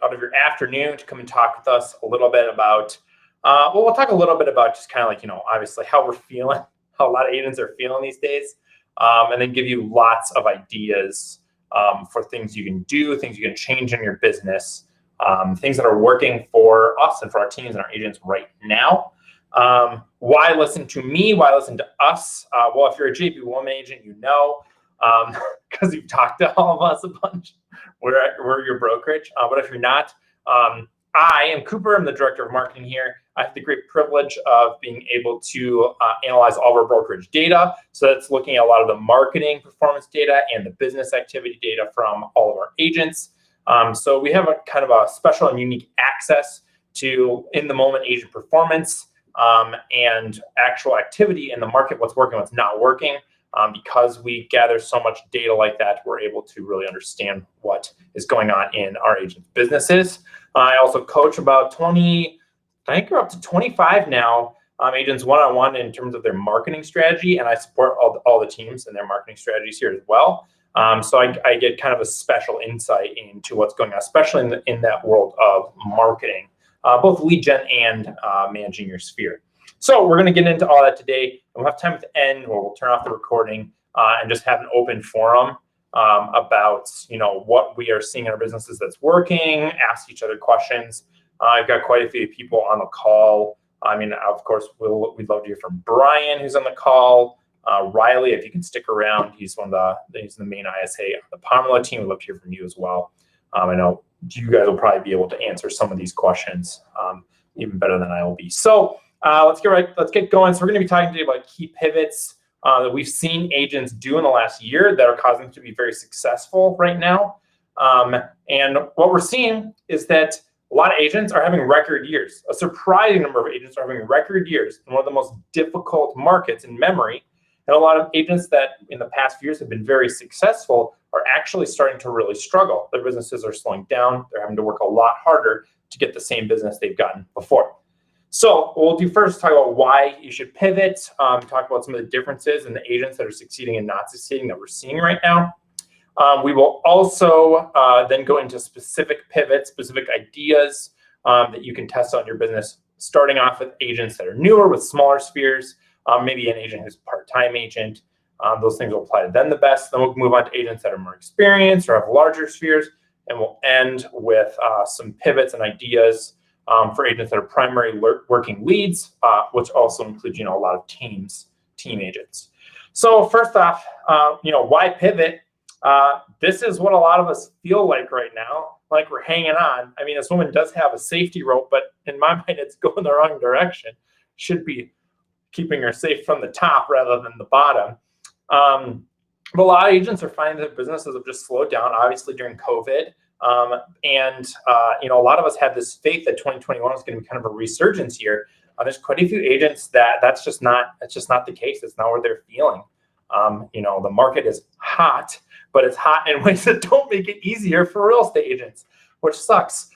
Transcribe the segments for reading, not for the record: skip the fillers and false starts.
out of your afternoon to come and talk with us a little bit about, we'll talk a little bit about just kind of like, obviously how we're feeling, how a lot of agents are feeling these days, and then give you lots of ideas for things you can do, things you can change in your business, things that are working for us and for our teams and our agents right now. Why listen to me? Why listen to us? Well, if you're a JP Woman agent, because you've talked to all of us a bunch. We're your brokerage. But if you're not, I am Cooper. I'm the director of marketing here. I have the great privilege of being able to analyze all of our brokerage data. So that's looking at a lot of the marketing performance data and the business activity data from all of our agents. So we have a kind of a special and unique access to in-the-moment agent performance and actual activity in the market, what's working, what's not working. Because we gather so much data like that, we're able to really understand what is going on in our agents' businesses. I also coach about 20, I think we're up to 25 now, agents one-on-one in terms of their marketing strategy, and I support all the teams and their marketing strategies here as well. So I get kind of a special insight into what's going on, especially in that world of marketing, both lead gen and managing your sphere. So we're going to get into all that today. We'll have time at the end where we'll turn off the recording and just have an open forum about what we are seeing in our businesses that's working, ask each other questions. I've got quite a few people on the call. I mean, of course, we'd love to hear from Brian, who's on the call. Riley, if you can stick around, he's the main ISA on the Pomelo team. We'd love to hear from you as well. I know you guys will probably be able to answer some of these questions even better than I will be. So let's get going. So we're going to be talking today about key pivots that we've seen agents do in the last year that are causing them to be very successful right now. And what we're seeing is that a lot of agents are having record years. A surprising number of agents are having record years in one of the most difficult markets in memory. And a lot of agents that in the past few years have been very successful are actually starting to really struggle. Their businesses are slowing down. They're having to work a lot harder to get the same business they've gotten before. So what we'll do first, talk about why you should pivot, talk about some of the differences in the agents that are succeeding and not succeeding that we're seeing right now. We will also then go into specific pivots, specific ideas that you can test on your business, starting off with agents that are newer with smaller spheres, maybe an agent who's a part-time agent. Those things will apply to them the best. Then we'll move on to agents that are more experienced or have larger spheres, and we'll end with some pivots and ideas for agents that are primary working leads, which also includes, a lot of team agents. So first off, why pivot? This is what a lot of us feel like right now, like we're hanging on. I mean, this woman does have a safety rope, but in my mind, it's going the wrong direction. Should be keeping her safe from the top rather than the bottom. But a lot of agents are finding that businesses have just slowed down, obviously during COVID. A lot of us had this faith that 2021 was going to be kind of a resurgence year. There's quite a few agents that's just not the case. It's not what they're feeling. The market is hot, but it's hot in ways that don't make it easier for real estate agents, which sucks.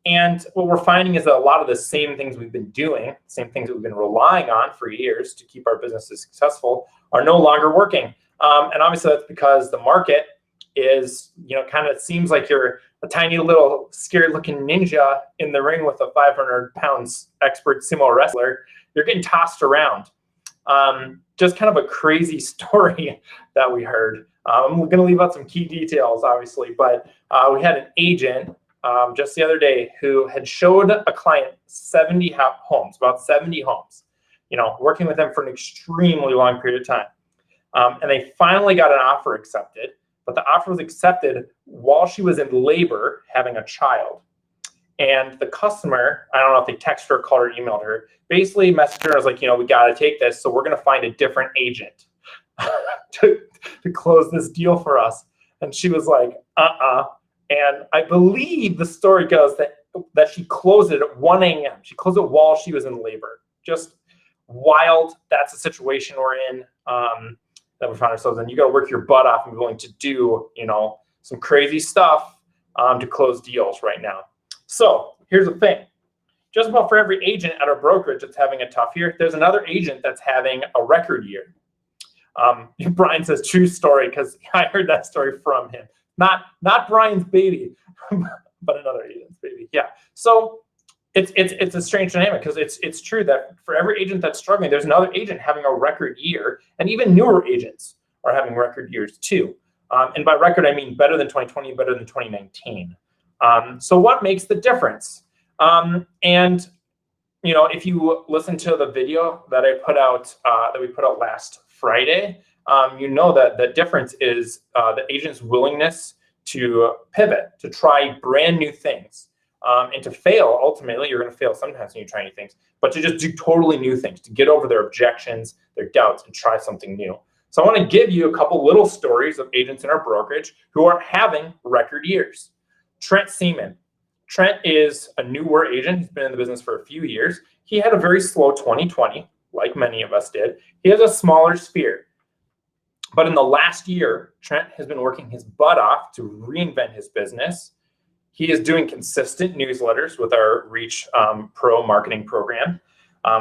And what we're finding is that a lot of the same things we've been doing, same things that we've been relying on for years to keep our businesses successful, are no longer working. And obviously that's because the market is, kind of seems like you're a tiny little scary looking ninja in the ring with a 500 pounds expert sumo wrestler. You're getting tossed around. Just kind of a crazy story that we heard. I'm going to leave out some key details, obviously, but we had an agent just the other day who had showed a client 70 homes, about 70 homes, working with them for an extremely long period of time. And they finally got an offer accepted, but the offer was accepted while she was in labor having a child. And the customer, I don't know if they texted her, called her, emailed her, basically messaged her and was like, we got to take this. So we're going to find a different agent to close this deal for us. And she was like, And I believe the story goes that she closed it at 1 a.m. She closed it while she was in labor. Just wild. That's the situation we're in that we find ourselves in. You got to work your butt off and be willing to do, some crazy stuff to close deals right now. So here's the thing. Just about for every agent at our brokerage that's having a tough year, there's another agent that's having a record year. Brian says true story because I heard that story from him. Not Brian's baby, but another agent's baby. Yeah. So it's a strange dynamic because it's true that for every agent that's struggling, there's another agent having a record year, and even newer agents are having record years too. And by record, I mean better than 2020, better than 2019. So what makes the difference? And if you listen to the video that I put out, that we put out last Friday, that the difference is the agent's willingness to pivot, to try brand new things. And to fail, ultimately, you're going to fail sometimes when you try new things, but to just do totally new things, to get over their objections, their doubts, and try something new. So I want to give you a couple little stories of agents in our brokerage who are having record years. Trent Seaman. Trent is a newer agent. He's been in the business for a few years. He had a very slow 2020, like many of us did. He has a smaller sphere. But in the last year, Trent has been working his butt off to reinvent his business. He is doing consistent newsletters with our Reach Pro marketing program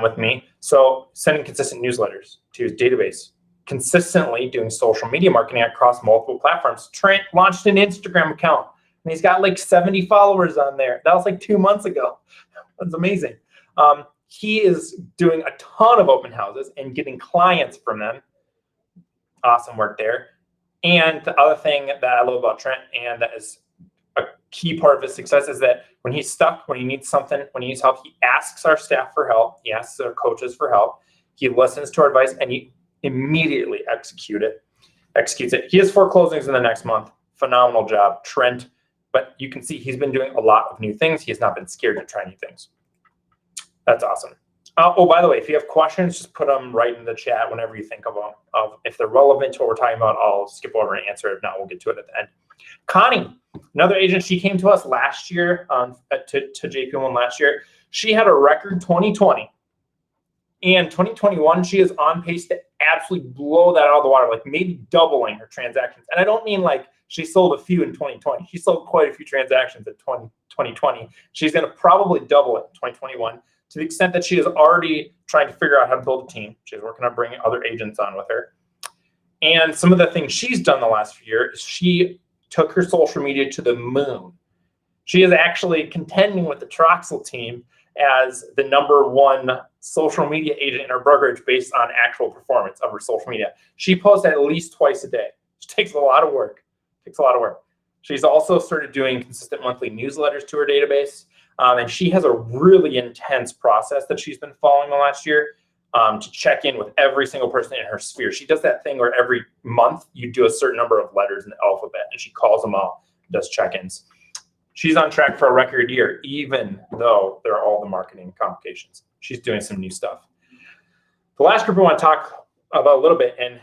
with me. So sending consistent newsletters to his database, consistently doing social media marketing across multiple platforms. Trent launched an Instagram account, and he's got like 70 followers on there. That was like 2 months ago. That's amazing. He is doing a ton of open houses and getting clients from them. Awesome work there. And the other thing that I love about Trent, and that is a key part of his success, is that when he's stuck, when he needs something, when he needs help, he asks our staff for help. He asks our coaches for help. He listens to our advice, and he immediately executes it. He has 4 closings in the next month. Phenomenal job, Trent. But you can see he's been doing a lot of new things. He has not been scared to try new things. That's awesome. Oh, by the way, if you have questions, just put them right in the chat whenever you think of them. If they're relevant to what we're talking about, I'll skip over and answer. If not, we'll get to it at the end. Connie, another agent, she came to us last year, to JP1 last year. She had a record 2020. And 2021, she is on pace to absolutely blow that out of the water, like maybe doubling her transactions. And I don't mean like she sold a few in 2020. She sold quite a few transactions in 2020. She's going to probably double it in 2021 to the extent that she is already trying to figure out how to build a team. She's working on bringing other agents on with her. And some of the things she's done the last few years, she took her social media to the moon. She is actually contending with the Troxel team as the #1 social media agent in our brokerage based on actual performance of her social media. She posts at least twice a day. It takes a lot of work. She's also started doing consistent monthly newsletters to her database. And she has a really intense process that she's been following the last year to check in with every single person in her sphere. She does that thing where every month you do a certain number of letters in the alphabet, and she calls them all, does check-ins. She's on track for a record year, even though there are all the marketing complications. She's doing some new stuff. The last group I want to talk about a little bit, and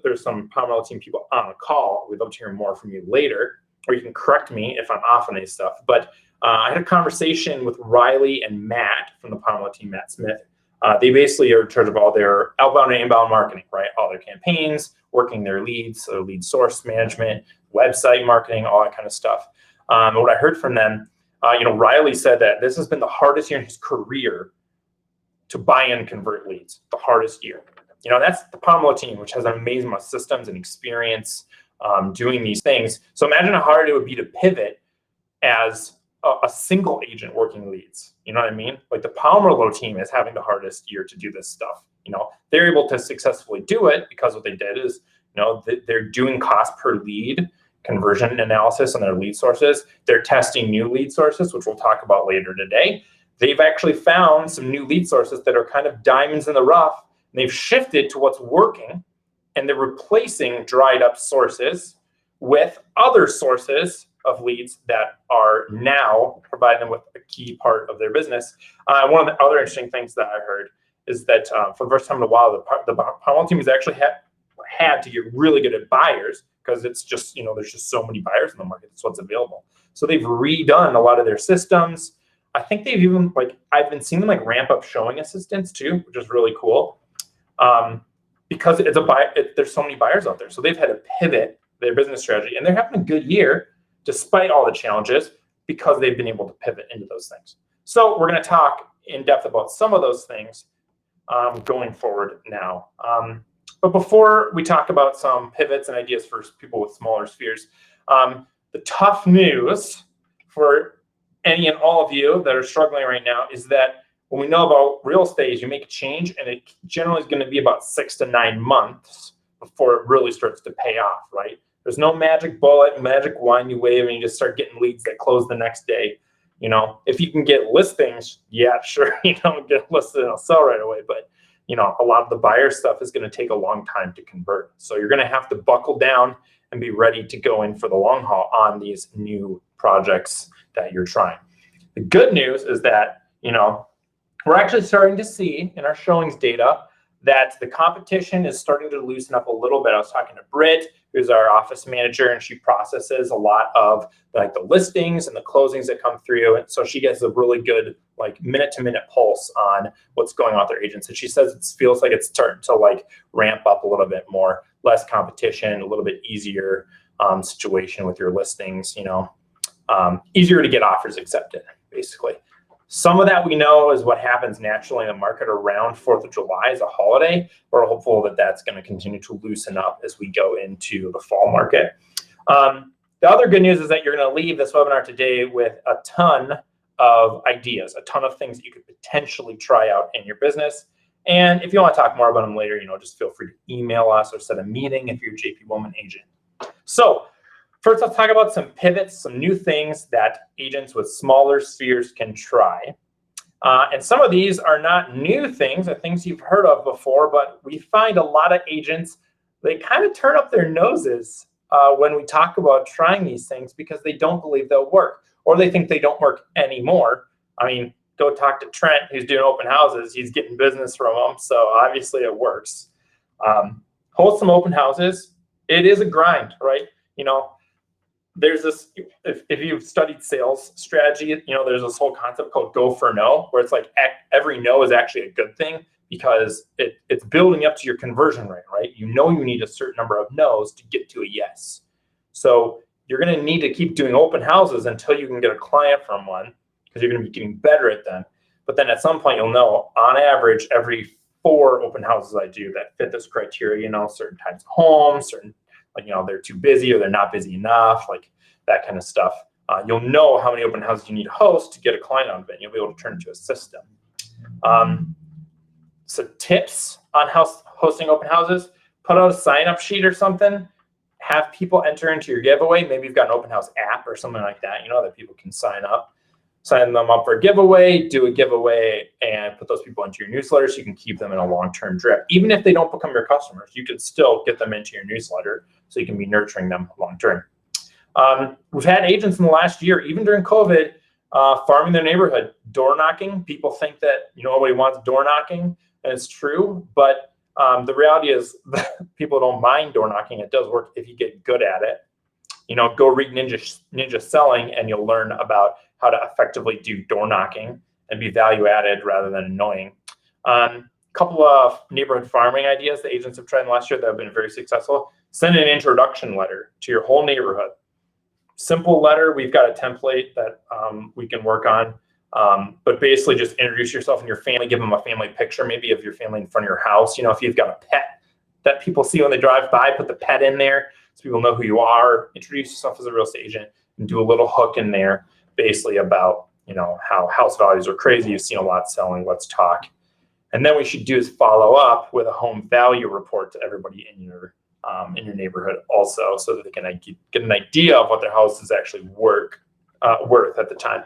there's some Pomerleau team people on the call. We'd love to hear more from you later, or you can correct me if I'm off on this stuff. But I had a conversation with Riley and Matt from the Pomerleau team, Matt Smith. They basically are in charge of all their outbound and inbound marketing, right? All their campaigns, working their leads, so lead source management, website marketing, all that kind of stuff. What I heard from them, Riley said that this has been the hardest year in his career to buy and convert leads, the hardest year. That's the Pomerleau team, which has an amazing amount of systems and experience doing these things. So imagine how hard it would be to pivot as a single agent working leads. You know what I mean? Like the Pomerleau team is having the hardest year to do this stuff. They're able to successfully do it because what they did is, they're doing cost per lead conversion analysis on their lead sources. They're testing new lead sources, which we'll talk about later today. They've actually found some new lead sources that are kind of diamonds in the rough. And they've shifted to what's working, and they're replacing dried up sources with other sources of leads that are now providing them with a key part of their business. One of the other interesting things that I heard is that for the first time in a while, the Pomerleau team has actually had to get really good at buyers, because it's just, there's just so many buyers in the market. That's what's available. So they've redone a lot of their systems. I think they've even, I've been seeing them ramp up showing assistants too, which is really cool. Because there's so many buyers out there. So they've had to pivot their business strategy, and they're having a good year despite all the challenges because they've been able to pivot into those things. So we're going to talk in depth about some of those things going forward now. But before we talk about some pivots and ideas for people with smaller spheres, the tough news for any and all of you that are struggling right now is that when we know about real estate is you make a change and it generally is going to be about 6 to 9 months before it really starts to pay off, right? There's no magic bullet, magic wand you wave and you just start getting leads that close the next day. You know, if you can get listings, yeah, sure, you know, get listed and it'll sell right away. But, you know, a lot of the buyer stuff is going to take a long time to convert. So you're going to have to buckle down and be ready to go in for the long haul on these new projects that you're trying. The good news is that, you know, we're actually starting to see in our showings data that the competition is starting to loosen up a little bit. I was talking to Britt, who's our office manager, and she processes a lot of like the listings and the closings that come through. And so she gets a really good like minute-to-minute pulse on what's going on with their agents. And she says it feels like it's starting to like ramp up a little bit more, less competition, a little bit easier situation with your listings, you know, easier to get offers accepted, basically. Some of that we know is what happens naturally in the market around 4th of July as a holiday. We're hopeful that that's going to continue to loosen up as we go into the fall market. The other good news is that you're going to leave this webinar today with a ton of ideas, a ton of things that you could potentially try out in your business. And if you want to talk more about them later, you know, just feel free to email us or set a meeting if you're a JP Woman agent. So first, let's talk about some pivots, some new things that agents with smaller spheres can try. And some of these are not new things, they're things you've heard of before, but we find a lot of agents, they kind of turn up their noses when we talk about trying these things because they don't believe they'll work, or they think they don't work anymore. I mean, go talk to Trent, who's doing open houses. He's getting business from them, so obviously it works. Hold some open houses. It is a grind, right? You know, there's this, if you've studied sales strategy, you know, there's this whole concept called go for no, where it's like every no is actually a good thing because it's building up to your conversion rate, right? You know you need a certain number of no's to get to a yes. So you're going to need to keep doing open houses until you can get a client from one because you're going to be getting better at them. But then at some point you'll know, on average, every 4 open houses I do that fit this criteria, you know, certain types of homes, certain, like, you know, they're too busy or they're not busy enough, like that kind of stuff. You'll know how many open houses you need to host to get a client on it, and you'll be able to turn it into a system. So tips on hosting open houses: put out a sign-up sheet or something. Have people enter into your giveaway. Maybe you've got an open house app or something like that, you know, that people can sign them up for a giveaway, do a giveaway, and put those people into your newsletter so you can keep them in a long-term drip. Even if they don't become your customers, you can still get them into your newsletter so you can be nurturing them long-term. We've had agents in the last year, even during COVID, farming their neighborhood, door knocking. People think that, you know, nobody wants door knocking, and it's true, but the reality is that people don't mind door knocking. It does work if you get good at it. You know, go read Ninja Selling and you'll learn about how to effectively do door knocking and be value added rather than annoying. Couple of neighborhood farming ideas that agents have tried in the last year that have been very successful. Send an introduction letter to your whole neighborhood. Simple letter. We've got a template that we can work on. But basically just introduce yourself and your family, give them a family picture, maybe of your family in front of your house. You know, if you've got a pet that people see when they drive by, put the pet in there so people know who you are. Introduce yourself as a real estate agent and do a little hook in there basically about, you know, how house values are crazy. You've seen a lot selling, let's talk. And then what we should do is follow up with a home value report to everybody in your neighborhood also, so that they can get an idea of what their house is actually worth at the time.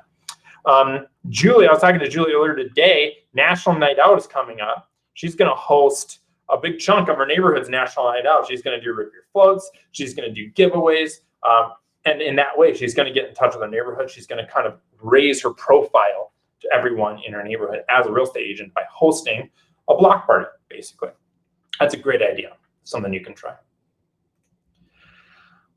Julie, I was talking to Julie earlier today. National Night Out is coming up. She's going to host a big chunk of her neighborhood's National Night Out. She's going to do Rip Your Floats. She's going to do giveaways. And in that way, she's going to get in touch with her neighborhood. She's going to kind of raise her profile to everyone in her neighborhood as a real estate agent by hosting a block party, basically. That's a great idea. Something you can try.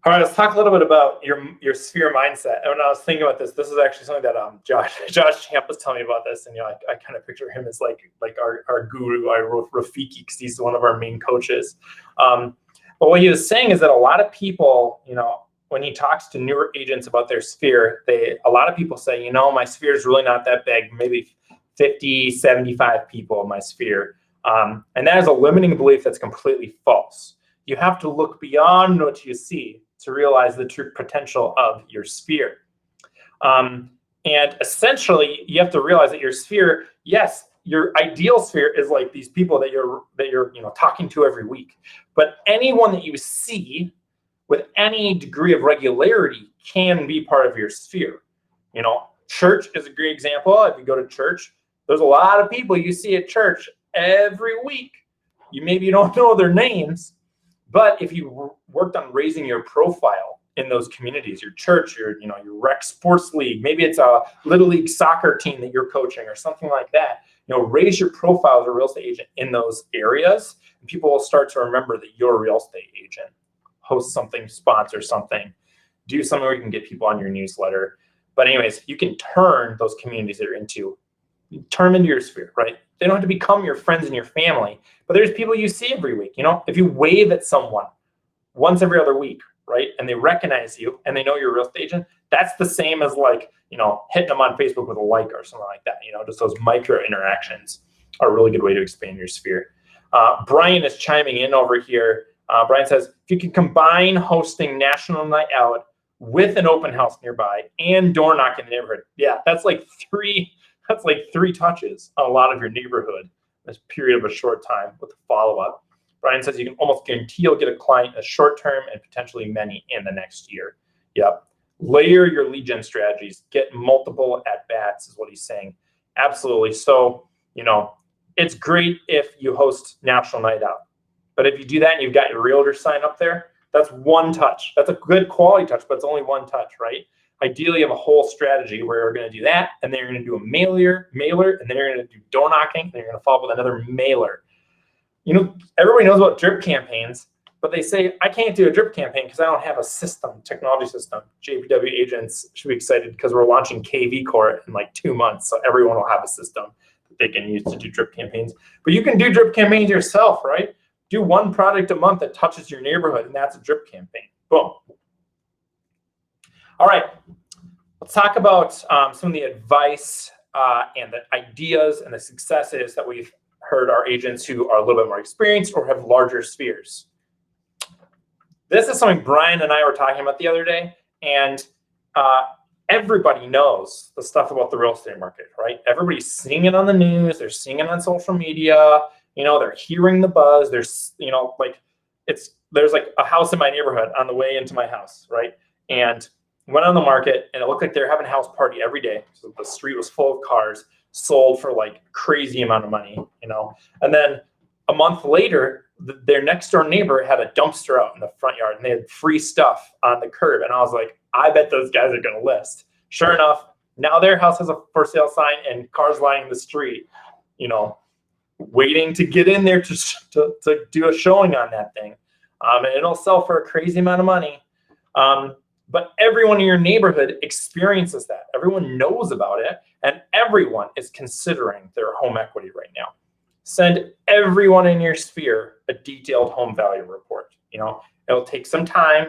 All right, let's talk a little bit about your sphere mindset. And when I was thinking about this is actually something that Josh Champ was telling me about this, and you know, I kind of picture him as like our guru, our Rafiki, because he's one of our main coaches. But what he was saying is that a lot of people, you know, when he talks to newer agents about their sphere, a lot of people say, you know, my sphere is really not that big, maybe 50, 75 people in my sphere. And that is a limiting belief that's completely false. You have to look beyond what you see to realize the true potential of your sphere. And essentially, you have to realize that your sphere, yes, your ideal sphere is like these people that you're talking to every week. But anyone that you see with any degree of regularity can be part of your sphere. Church is a great example. If you go to church, there's a lot of people you see at church every week. Maybe you don't know their names, but if you worked on raising your profile in those communities, your church, your rec sports league, maybe it's a little league soccer team that you're coaching or something like that, raise your profile as a real estate agent in those areas, and people will start to remember that you're a real estate agent. Host something, sponsor something, do something where you can get people on your newsletter. But anyways, you can turn those communities that you're into, turn them into your sphere, right? They don't have to become your friends and your family, but there's people you see every week. If you wave at someone once every other week, right, and they recognize you and they know you're a real estate agent, that's the same as hitting them on Facebook with a like or something like that. Just those micro interactions are a really good way to expand your sphere. Brian is chiming in over here. Brian says, if you can combine hosting National Night Out with an open house nearby and door knocking in the neighborhood, yeah, that's like three touches on a lot of your neighborhood in this period of a short time with a follow-up. Brian says you can almost guarantee you'll get a client in the short term and potentially many in the next year. Yep. Layer your lead gen strategies. Get multiple at-bats is what he's saying. Absolutely. So, it's great if you host National Night Out. But if you do that and you've got your realtor sign up there, that's one touch. That's a good quality touch, but it's only one touch, right? Ideally, you have a whole strategy where you're going to do that, and then you're going to do a mailer, and then you're going to do door knocking, and then you're going to follow up with another mailer. Everybody knows about drip campaigns, but they say, I can't do a drip campaign because I don't have a technology system. JPW agents should be excited because we're launching KV Core in like 2 months, so everyone will have a system that they can use to do drip campaigns. But you can do drip campaigns yourself, right? Do one product a month that touches your neighborhood, and that's a drip campaign. Boom. All right, let's talk about some of the advice and the ideas and the successes that we've heard our agents who are a little bit more experienced or have larger spheres. This is something Brian and I were talking about the other day, and everybody knows the stuff about the real estate market, right? Everybody's seeing it on the news, they're seeing it on social media, they're hearing the buzz. There's, there's like a house in my neighborhood on the way into my house, right? And went on the market, and it looked like they're having a house party every day. So the street was full of cars, sold for like crazy amount of money, And then a month later, their next door neighbor had a dumpster out in the front yard, and they had free stuff on the curb. And I was like, I bet those guys are going to list. Sure enough, now their house has a for sale sign and cars lining the street, waiting to get in there to do a showing on that thing. And it'll sell for a crazy amount of money. But everyone in your neighborhood experiences that. Everyone knows about it, and everyone is considering their home equity right now. Send everyone in your sphere a detailed home value report. It'll take some time.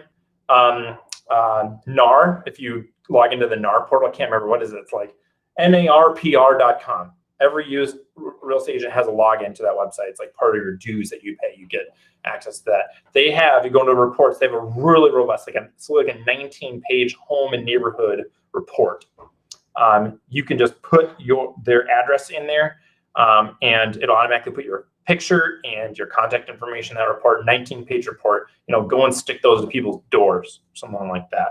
NAR, if you log into the NAR portal, I can't remember what is it. It's like NARPR.com. Every used real estate agent has a login to that website. It's like part of your dues that you pay. You get access to that. They have, you go into reports, they have a really robust, like a 19-page home and neighborhood report. You can just put their address in there, and it'll automatically put your picture and your contact information in that report, 19-page report. Go and stick those to people's doors, something like that.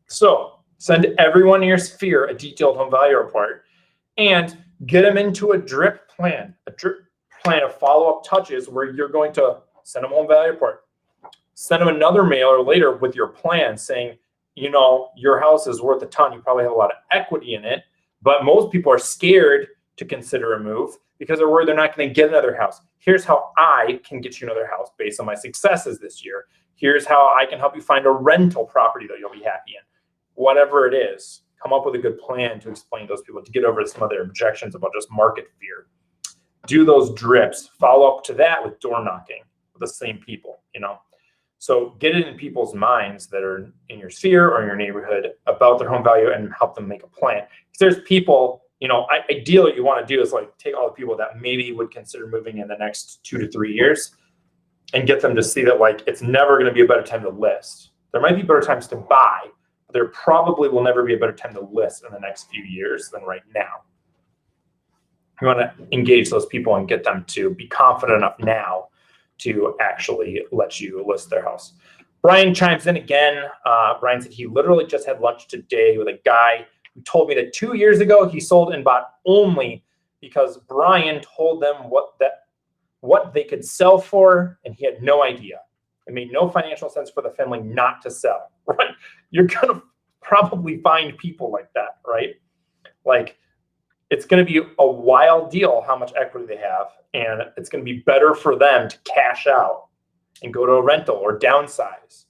So send everyone in your sphere a detailed home value report, and get them into a drip plan of follow-up touches where you're going to send them a home value report. Send them another mailer later with your plan saying, your house is worth a ton. You probably have a lot of equity in it, but most people are scared to consider a move because they're worried they're not going to get another house. Here's how I can get you another house based on my successes this year. Here's how I can help you find a rental property that you'll be happy in. Whatever it is, come up with a good plan to explain to those people to get over some of their objections about just market fear. Do those drips, follow up to that with door knocking with the same people, So get it in people's minds that are in your sphere or in your neighborhood about their home value and help them make a plan. Because there's people, ideally what you want to do is like take all the people that maybe would consider moving in the next 2 to 3 years and get them to see that like it's never going to be a better time to list. There might be better times to buy, but there probably will never be a better time to list in the next few years than right now. You want to engage those people and get them to be confident enough now to actually let you list their house. Brian chimes in again. Brian said he literally just had lunch today with a guy who told me that 2 years ago he sold and bought only because Brian told them what they could sell for, and he had no idea. It made no financial sense for the family not to sell, right? You're gonna probably find people like that, right? Like, it's going to be a wild deal how much equity they have, and it's going to be better for them to cash out and go to a rental or downsize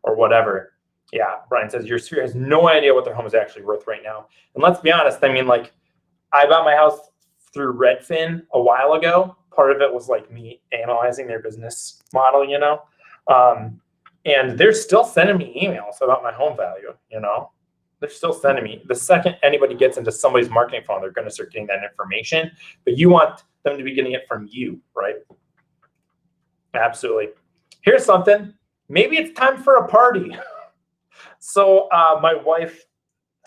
or whatever. Yeah, Brian says your sphere has no idea what their home is actually worth right now. And let's be honest, I mean, like, I bought my house through Redfin a while ago. Part of it was like me analyzing their business model, you know, and they're still sending me emails about my home value, you know. They're still sending me. The second anybody gets into somebody's marketing funnel, they're going to start getting that information. But you want them to be getting it from you, right? Absolutely. Here's something. Maybe it's time for a party. So my wife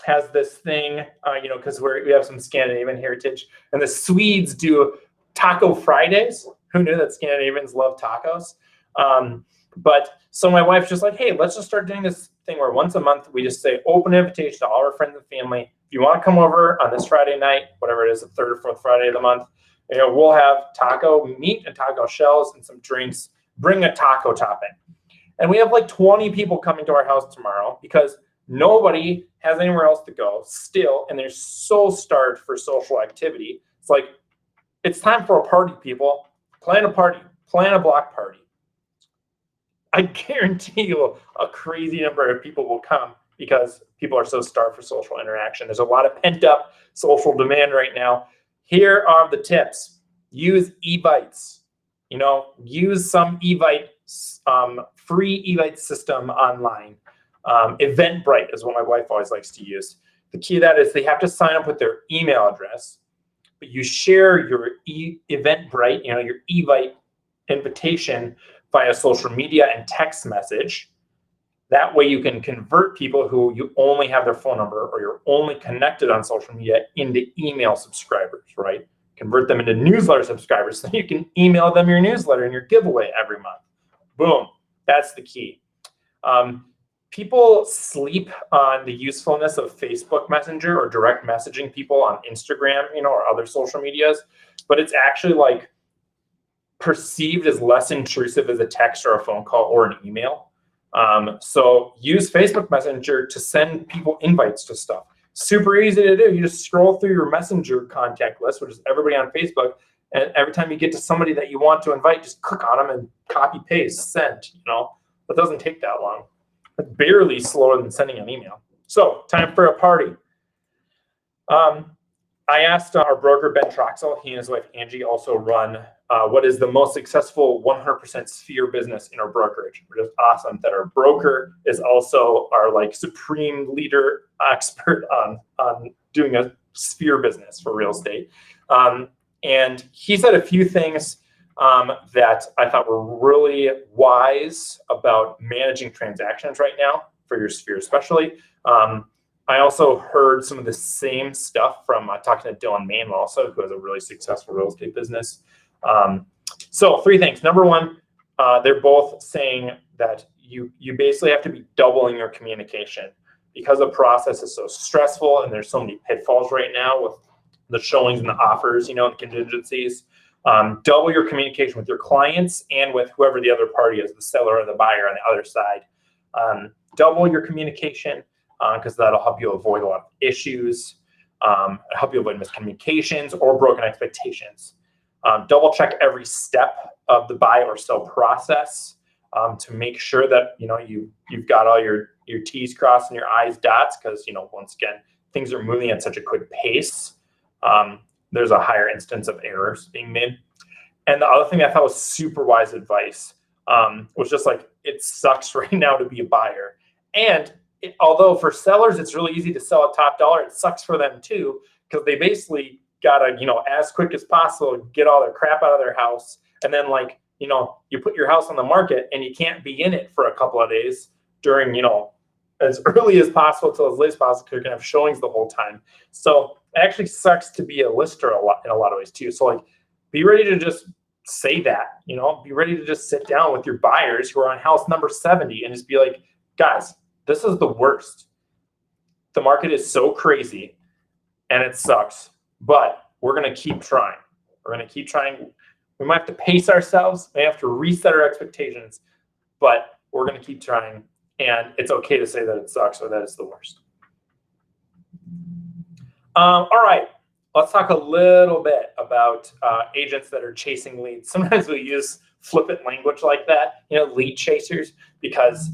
has this thing, you know, because we have some Scandinavian heritage, and the Swedes do Taco Fridays. Who knew that Scandinavians love tacos? But so my wife's just like, hey, let's just start doing this thing where once a month we just say open invitation to all our friends and family. If you want to come over on this Friday night, whatever it is, the third or fourth Friday of the month, you know, we'll have taco meat and taco shells and some drinks. Bring a taco topping. And we have like 20 people coming to our house tomorrow because nobody has anywhere else to go still, and they're so starved for social activity. It's like, it's time for a party, people. Plan a party. Plan a block party. I guarantee you a crazy number of people will come because people are so starved for social interaction. There's a lot of pent-up social demand right now. Here are the tips. Use Evites. You know, use some Evite, free Evite system online. Eventbrite is what my wife always likes to use. The key to that is they have to sign up with their email address, but you share your Eventbrite, you know, your Evite invitation via social media and text message. That way you can convert people who you only have their phone number or you're only connected on social media into email subscribers, right? Convert them into newsletter subscribers so you can email them your newsletter and your giveaway every month. Boom, that's the key. People sleep on the usefulness of Facebook Messenger or direct messaging people on Instagram, you know, or other social medias, but it's actually like perceived as less intrusive as a text or a phone call or an email. So use Facebook Messenger to send people invites to stuff. Super easy to do. You just scroll through your Messenger contact list, which is everybody on Facebook, and every time you get to somebody that you want to invite, just click on them and copy, paste, send. You know, it doesn't take that long. It's barely slower than sending an email. So, time for a party. I asked our broker, Ben Troxel, he and his wife, Angie, also run what is the most successful 100% Sphere business in our brokerage. We're just awesome that our broker is also our like supreme leader expert on doing a Sphere business for real estate. And he said a few things that I thought were really wise about managing transactions right now for your Sphere especially. I also heard some of the same stuff from talking to Dylan Manuel also, who has a really successful real estate business. So 3 things. Number 1, they're both saying that you basically have to be doubling your communication because the process is so stressful and there's so many pitfalls right now with the showings and the offers, you know, and contingencies. Double your communication with your clients and with whoever the other party is, the seller or the buyer on the other side. Double your communication because that'll help you avoid a lot of issues, help you avoid miscommunications or broken expectations. Double check every step of the buy or sell process to make sure that, you know, you've got all your T's crossed and your I's dots because, you know, once again, things are moving at such a quick pace. There's a higher instance of errors being made. And the other thing I thought was super wise advice was just like, it sucks right now to be a buyer. And although for sellers, it's really easy to sell at top dollar, it sucks for them too, because they basically gotta, you know, as quick as possible, get all their crap out of their house. And then like, you know, you put your house on the market and you can't be in it for a couple of days during, you know, as early as possible till as late as possible, because you're gonna have showings the whole time. So it actually sucks to be a lister in a lot of ways too. So like, be ready to just say that, be ready to just sit down with your buyers who are on house number 70 and just be like, guys, this is the worst. The market is so crazy and it sucks, but we're going to keep trying. We're going to keep trying. We might have to pace ourselves. We have to reset our expectations, but we're going to keep trying. And it's okay to say that it sucks or that it's the worst. All right. Let's talk a little bit about agents that are chasing leads. Sometimes we use flippant language like that, lead chasers, because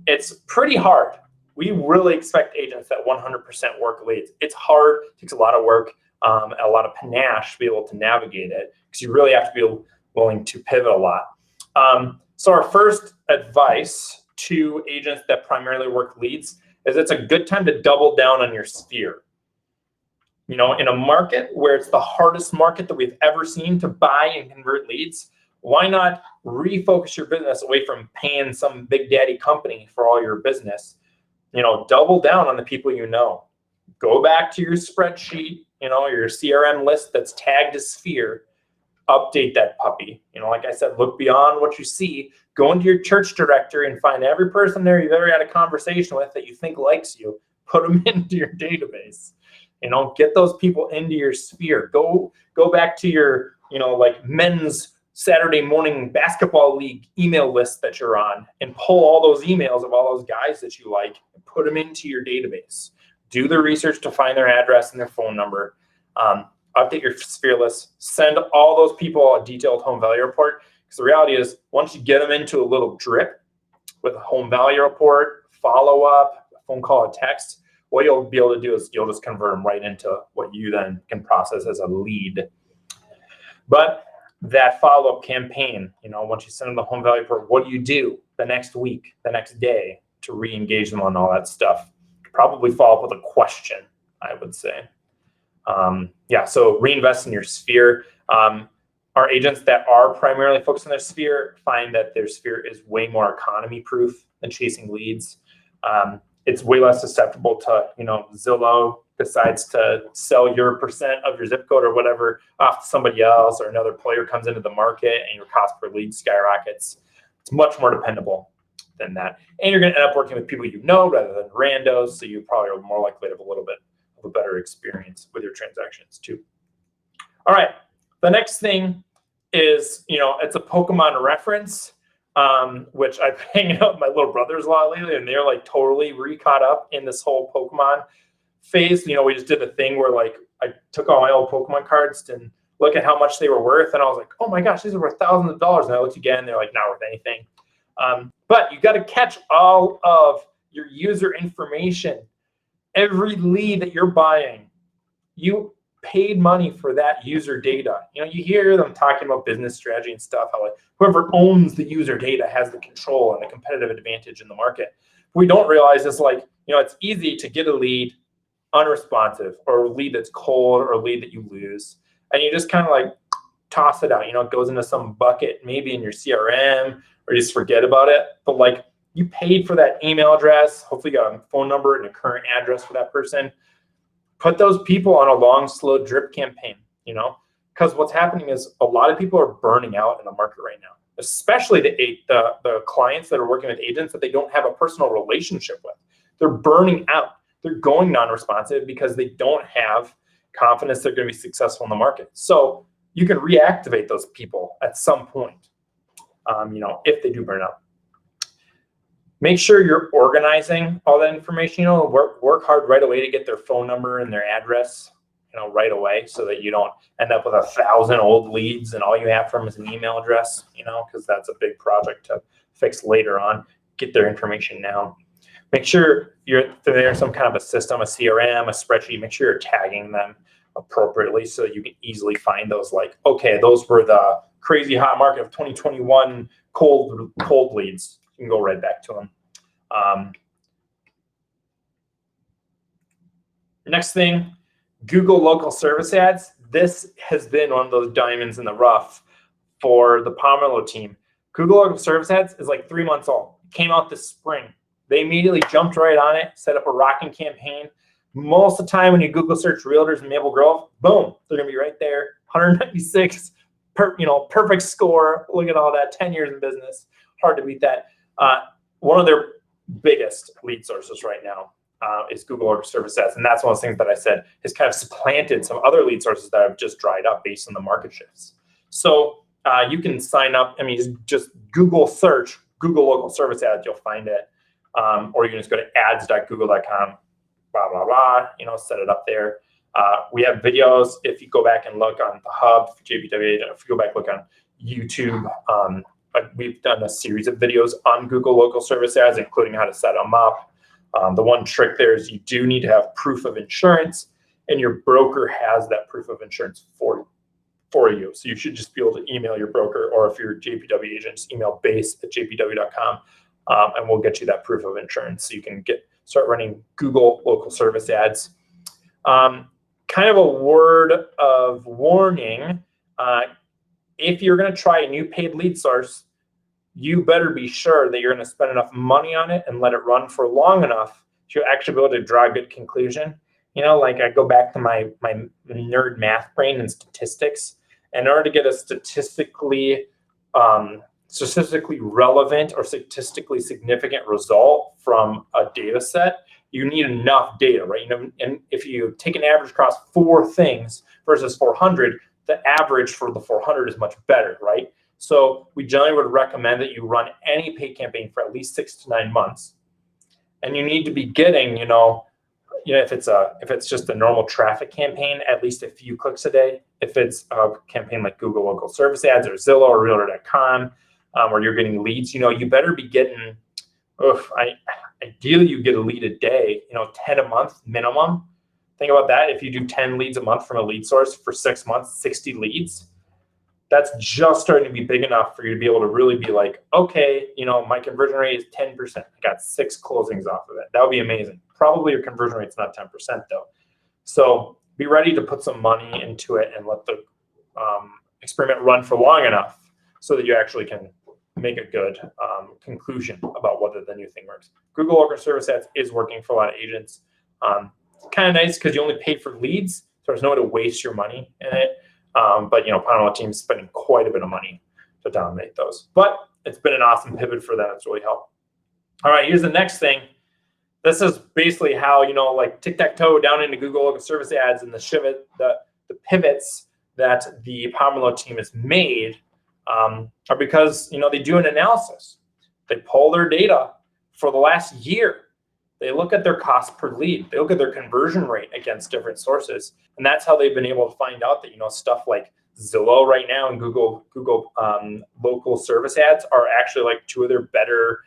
it's pretty hard. We really expect agents that 100% work leads. It's hard, it takes a lot of work, a lot of panache to be able to navigate it, because you really have to be willing to pivot a lot. So our first advice to agents that primarily work leads is it's a good time to double down on your sphere. In a market where it's the hardest market that we've ever seen to buy and convert leads, why not refocus your business away from paying some big daddy company for all your business? Double down on the people you know. Go back to your spreadsheet, your CRM list that's tagged as sphere. Update that puppy. Like I said, look beyond what you see. Go into your church directory and find every person there you've ever had a conversation with that you think likes you. Put them into your database. Get those people into your sphere. Go back to your, like men's Saturday morning basketball league email list that you're on and pull all those emails of all those guys that you like and put them into your database. Do the research to find their address and their phone number. Update your sphere list. Send all those people a detailed home value report. Because the reality is, once you get them into a little drip with a home value report, follow up, a phone call, a text, what you'll be able to do is you'll just convert them right into what you then can process as a lead. But that follow-up campaign, once you send them the home value report, what do you do the next week, the next day to re-engage them on all that stuff? Probably follow up with a question, I would say. So reinvest in your sphere. Our agents that are primarily focused on their sphere find that their sphere is way more economy proof than chasing leads. It's way less susceptible to, Zillow decides to sell your percent of your zip code or whatever off to somebody else, or another player comes into the market and your cost per lead skyrockets. It's much more dependable than that. And you're going to end up working with people rather than randos, so you probably are more likely to have a little bit of a better experience with your transactions too. All right, the next thing is, it's a Pokemon reference. Which I've been hanging out with my little brothers a lot lately, and they're like totally caught up in this whole Pokemon phase. We just did the thing where like I took all my old Pokemon cards and look at how much they were worth, and I was like, oh my gosh, these are worth thousands of dollars. And I looked again, they're like not worth anything. But you got to catch all of your user information. Every lead that you're buying, you paid money for that user data. You hear them talking about business strategy and stuff, how like whoever owns the user data has the control and the competitive advantage in the market. We don't realize it's like, it's easy to get a lead unresponsive, or a lead that's cold, or a lead that you lose. And you just kind of like toss it out, it goes into some bucket, maybe in your CRM, or you just forget about it. But like, you paid for that email address, hopefully you got a phone number and a current address for that person. Put those people on a long, slow drip campaign, because what's happening is a lot of people are burning out in the market right now, especially the clients that are working with agents that they don't have a personal relationship with. They're burning out. They're going non-responsive because they don't have confidence they're going to be successful in the market. So you can reactivate those people at some point, if they do burn out. Make sure you're organizing all that information. Work hard right away to get their phone number and their address, right away, so that you don't end up with 1,000 old leads and all you have from is an email address, because that's a big project to fix later on. Get their information now. Make sure there's some kind of a system, a CRM, a spreadsheet. Make sure you're tagging them appropriately so that you can easily find those. Like, okay, those were the crazy hot market of 2021 cold leads. You can go right back to them. Next thing, Google local service ads. This has been one of those diamonds in the rough for the Pomerleau team. Google local service ads is like 3 months old. It came out this spring. They immediately jumped right on it, set up a rocking campaign. Most of the time when you Google search realtors in Maple Grove, boom, they're gonna be right there. 196, perfect score. Look at all that, 10 years in business. Hard to beat that. One of their biggest lead sources right now is Google Order Service Ads. And that's one of those things that I said has kind of supplanted some other lead sources that have just dried up based on the market shifts. So you can sign up. I mean, just Google search Google Local Service Ads, you'll find it. Or you can just go to ads.google.com, blah, blah, blah, set it up there. We have videos. If you go back and look on the hub, JPW, if you go back and look on YouTube, we've done a series of videos on Google Local Service Ads, including how to set them up. The one trick there is you do need to have proof of insurance, and your broker has that proof of insurance for you. So you should just be able to email your broker, or if you're a JPW agent, just email base@jpw.com, and we'll get you that proof of insurance so you can start running Google Local Service Ads. Kind of a word of warning, if you're going to try a new paid lead source, you better be sure that you're going to spend enough money on it and let it run for long enough to actually be able to draw a good conclusion. Like I go back to my nerd math brain and statistics. In order to get a statistically relevant or statistically significant result from a data set, you need enough data, right? And if you take an average across 4 things versus 400, the average for the 400 is much better, right? So we generally would recommend that you run any paid campaign for at least 6 to 9 months, and you need to be getting, if it's just a normal traffic campaign, at least a few clicks a day. If it's a campaign like Google Local Service Ads or Zillow or Realtor.com, where you're getting leads, you better be getting. Ideally, you get a lead a day, 10 a month minimum. Think about that. If you do 10 leads a month from a lead source for 6 months, 60 leads. That's just starting to be big enough for you to be able to really be like, okay, my conversion rate is 10%. I got 6 closings off of it. That would be amazing. Probably your conversion rate's not 10% though. So be ready to put some money into it and let the experiment run for long enough so that you actually can make a good conclusion about whether the new thing works. Google Local Service Ads is working for a lot of agents. It's kind of nice because you only pay for leads, so there's no way to waste your money in it. But Panama team's spending quite a bit of money to dominate those. But it's been an awesome pivot for them. It's really helped. All right, here's the next thing. This is basically how, like tic-tac-toe down into Google Local Service Ads and the pivots that the Pomelo team has made are because, they do an analysis. They pull their data for the last year. They look at their cost per lead. They look at their conversion rate against different sources. And that's how they've been able to find out that, stuff like Zillow right now and Google Local Service Ads are actually like 2 of their better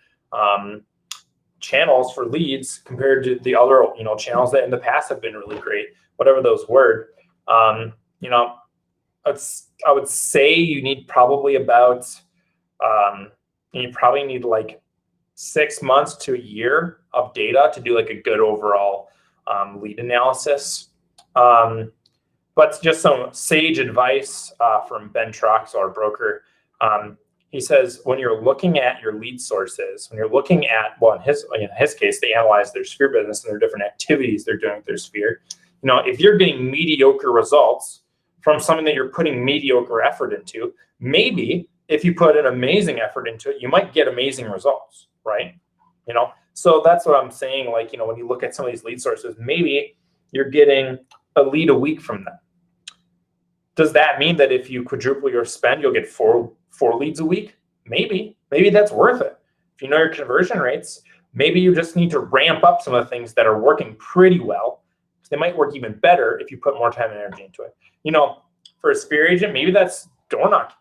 channels for leads compared to the other, channels that in the past have been really great, whatever those were. I would say you need probably about, like 6 months to a year of data to do like a good overall lead analysis. But just some sage advice from Ben Trox, our broker. He says, when you're looking at your lead sources, when you're looking at, well, in his case, they analyze their Sphere business and their different activities they're doing with their Sphere. If you're getting mediocre results from something that you're putting mediocre effort into, maybe if you put an amazing effort into it, you might get amazing results, right? So that's what I'm saying. Like, when you look at some of these lead sources, maybe you're getting a lead a week from them. Does that mean that if you quadruple your spend, you'll get four leads a week? Maybe that's worth it. If you know your conversion rates, maybe you just need to ramp up some of the things that are working pretty well. They might work even better if you put more time and energy into it. For a Sphere agent, maybe that's door knocking.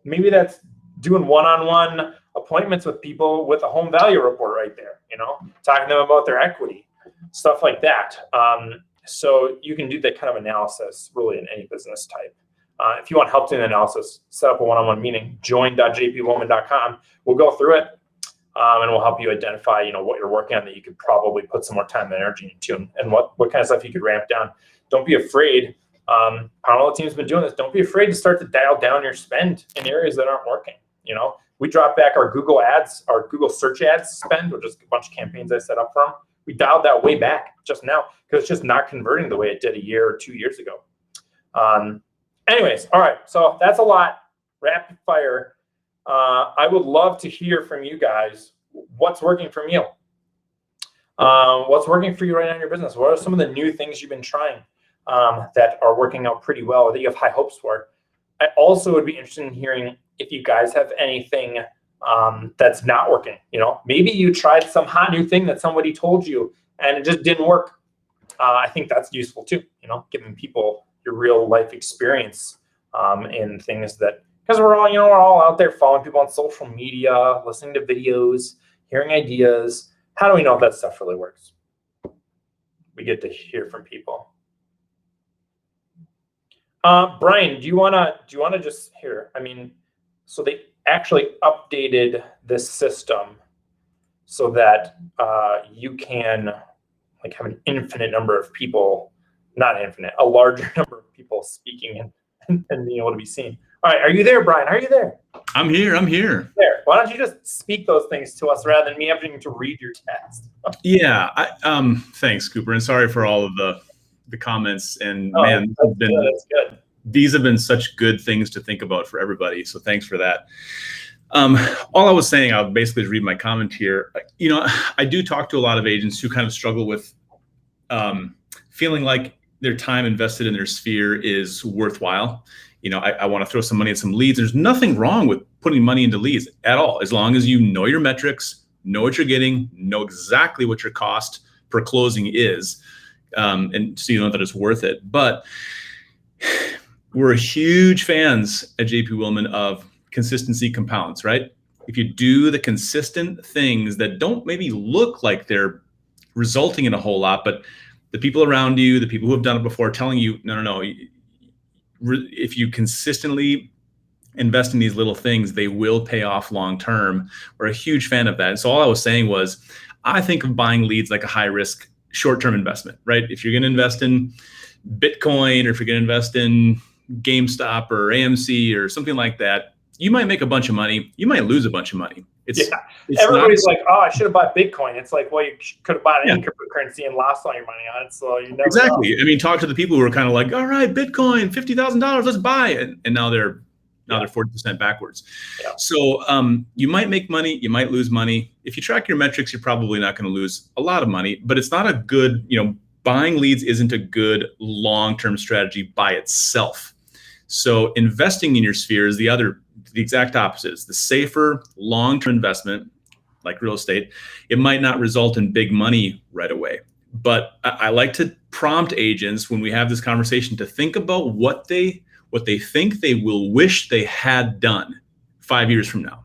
Maybe that's doing one-on-one appointments with people with a home value report right there, talking to them about their equity, stuff like that. So you can do that kind of analysis really in any business type. If you want help doing the analysis, set up a one-on-one meeting, join.jpwoman.com. We'll go through it and we'll help you identify, what you're working on that you could probably put some more time and energy into and what kind of stuff you could ramp down. Don't be afraid. Panama team's been doing this. Don't be afraid to start to dial down your spend in areas that aren't working. we dropped back our Google ads, our Google search ads spend, which is a bunch of campaigns I set up for them. We dialed that way back just now because it's just not converting the way it did a year or 2 years ago. Anyways, all right. So that's a lot. Rapid fire. I would love to hear from you guys. What's working for you? What's working for you right now in your business? What are some of the new things you've been trying that are working out pretty well or that you have high hopes for? I also would be interested in hearing if you guys have anything that's not working. Maybe you tried some hot new thing that somebody told you and it just didn't work. I think that's useful too, giving people your real life experience in things that, because we're all out there following people on social media, listening to videos, hearing ideas. How do we know if that stuff really works? We get to hear from people. Brian, do you wanna just hear? So they actually updated this system so that you can have an infinite number of people, not infinite, a larger number of people speaking and being able to be seen. All right, are you there, Brian? Are you there? I'm here. There. Why don't you just speak those things to us rather than me having to read your text? Yeah. Thanks, Cooper, and sorry for all of the comments. And man, that's good. These have been such good things to think about for everybody. So thanks for that. All I was saying, I'll basically read my comment here. I do talk to a lot of agents who kind of struggle with feeling like their time invested in their sphere is worthwhile. I want to throw some money at some leads. There's nothing wrong with putting money into leads at all, as long as you know your metrics, know what you're getting, know exactly what your cost per closing is, and so you know that it's worth it. But we're huge fans at JP Willman of consistency compounds, right? If you do the consistent things that don't maybe look like they're resulting in a whole lot, but the people around you, the people who have done it before, telling you, no. If you consistently invest in these little things, they will pay off long term. We're a huge fan of that. And so all I was saying was, I think of buying leads like a high risk, short-term investment, right? If you're going to invest in Bitcoin, or if you're going to invest in GameStop or AMC or something like that, you might make a bunch of money. You might lose a bunch of money. Everybody's like, oh, I should have bought Bitcoin. It's like, well, you could have bought any cryptocurrency and lost all your money on it. So you never exactly know. Talk to the people who are kind of like, all right, Bitcoin, $50,000, let's buy it. And now they're 40% backwards. Yeah. So you might make money, you might lose money. If you track your metrics, you're probably not going to lose a lot of money, but it's not a good, buying leads isn't a good long-term strategy by itself. So investing in your sphere is the exact opposite. It's the safer long-term investment, like real estate. It might not result in big money right away, but I like to prompt agents when we have this conversation to think about what they think they will wish they had done 5 years from now.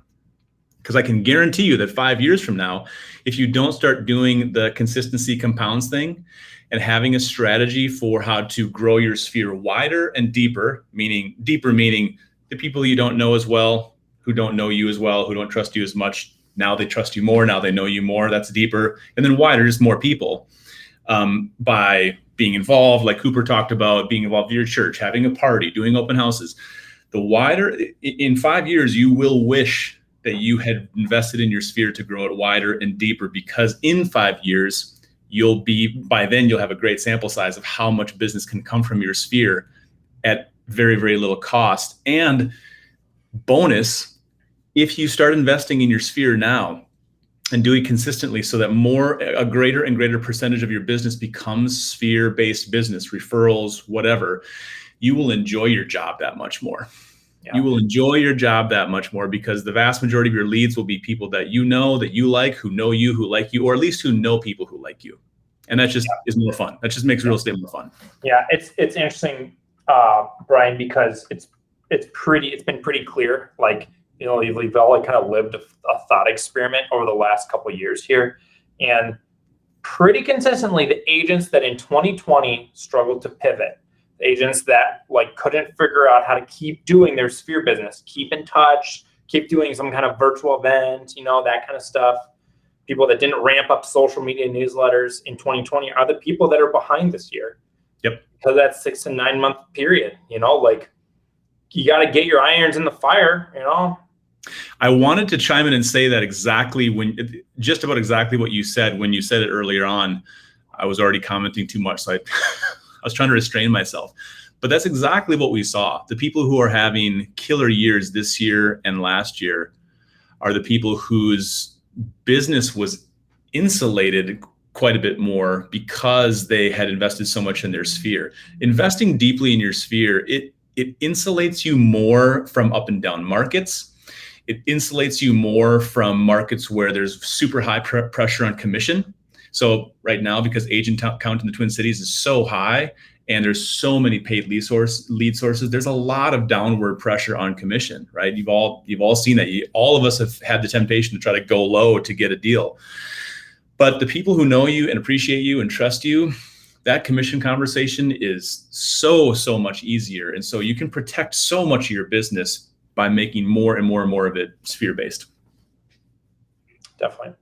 Because I can guarantee you that 5 years from now, if you don't start doing the consistency compounds thing and having a strategy for how to grow your sphere wider and deeper, meaning the people you don't know as well, who don't know you as well, who don't trust you as much, now they trust you more, now they know you more, that's deeper. And then wider, just more people, by being involved, like Cooper talked about, being involved in your church, having a party, doing open houses. The wider, in 5 years, you will wish that you had invested in your sphere to grow it wider and deeper, because in 5 years, by then you'll have a great sample size of how much business can come from your sphere at very, very little cost. And bonus, if you start investing in your sphere now and do it consistently so that a greater and greater percentage of your business becomes sphere-based business, referrals, whatever, you will enjoy your job that much more. Yeah. You will enjoy your job that much more, because the vast majority of your leads will be people that you know, that you like, who know you, who like you, or at least who know people who like you. And that just is more fun. That just makes real estate more fun. Yeah, it's interesting, Brian, because it's been pretty clear. Like, we've all kind of lived a thought experiment over the last couple of years here, and pretty consistently, the agents that in 2020 struggled to pivot, agents that couldn't figure out how to keep doing their sphere business, keep in touch, keep doing some kind of virtual event, that kind of stuff. People that didn't ramp up social media newsletters in 2020 are the people that are behind this year. Yep. Because that 6 to 9 month period, you got to get your irons in the fire, I wanted to chime in and say that just about exactly what you said when you said it earlier on. I was already commenting too much, so I was trying to restrain myself. But that's exactly what we saw. The people who are having killer years this year and last year are the people whose business was insulated quite a bit more because they had invested so much in their sphere. Investing deeply in your sphere, it insulates you more from up and down markets. It insulates you more from markets where there's super high pressure on commission. So right now, because agent count in the Twin Cities is so high and there's so many paid lead sources, there's a lot of downward pressure on commission, right? You've all seen that. All of us have had the temptation to try to go low to get a deal. But the people who know you and appreciate you and trust you, that commission conversation is so much easier. And so you can protect so much of your business by making more and more and more of it sphere-based. Definitely.